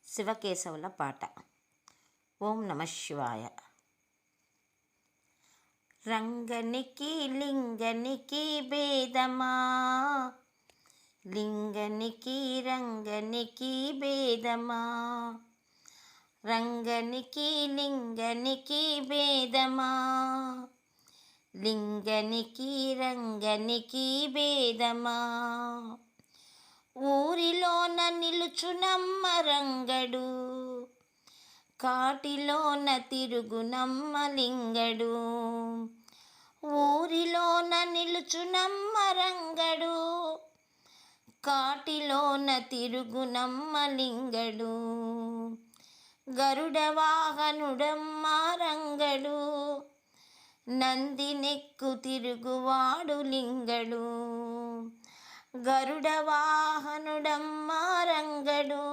శివకేశవుల పాట. ఓం నమ శివాయ. రంగనికి లింగనికి భేదమా, లింగనికి రంగనికి భేదమా, రంగనికి లింగనికి భేదమా, లింగనికి రంగనికి భేదమా. ఊరిలోన నిలుచునమ్మ రంగడు, కాటిలోన తిరుగునమ్మ లింగడు. ఊరిలోన నిలుచునమ్మ రంగడు, కాటిలోన తిరుగునమ్మ లింగడు. గరుడ వాహనుడమ్మ రంగడు, నందినెక్కు తిరుగువాడు లింగడు. గరుడ వాహనుడమ్మ రంగడు,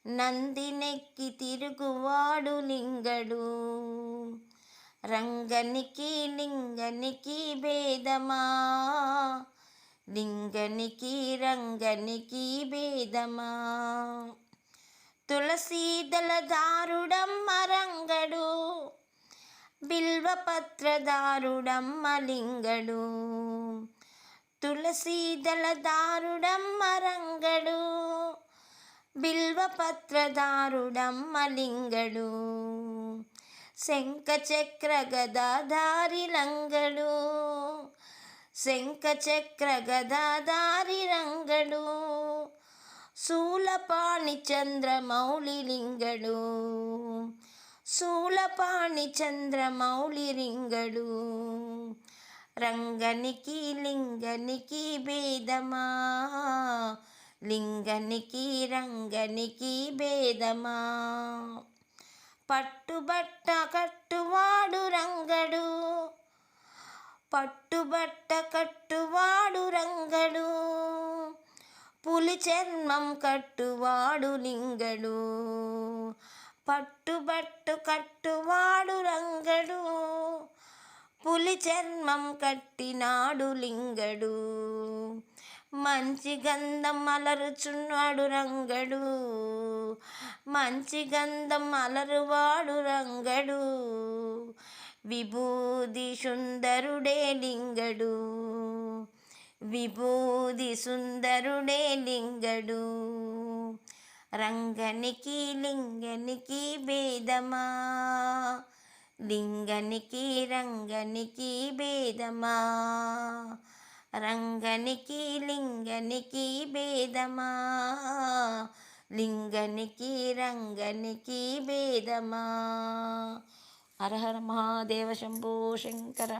నందినెక్కి తిరుగువాడు లింగడు. రంగనికి లింగనికి భేదమా, లింగనికి రంగనికి భేదమా. తులసీదళదారుడమ్మ రంగడు, బిల్వపత్రదారుడమ్మ లింగడు. తులసీదళదారుడమ్మ రంగడు, బిల్వపత్రదారుడమ్మ లింగడు. శంఖచక్ర గదాధారి రంగడు, శంఖచక్ర గదాధారి రంగడు. శూలపాణి చంద్రమౌళి లింగడు, శూలపాణి చంద్రమౌళి లింగడు. రంగనికి లింగనికి భేదమా, లింగనికి రంగనికి భేదమా. పట్టుబట్ట కట్టువాడు రంగడు, పట్టుబట్ట కట్టువాడు రంగడు. పులి చర్మం కట్టువాడు లింగడు, పట్టుబట్టు కట్టువాడు రంగడు. పులి చర్మం కట్టినాడు లింగడు. మంచి గంధం అలరుచున్నాడు రంగడు, మంచి గంధం అలరువాడు రంగడు. విభూది సుందరుడే లింగడు, విభూది సుందరుడే లింగడు. రంగనికి లింగనికి భేదమా, లింగనికి రంగనికి భేదమా. రంగనికి లింగనికి భేదమా, లింగనికి రంగనికి భేదమా. హర హర మహాదేవ శంభో శంకర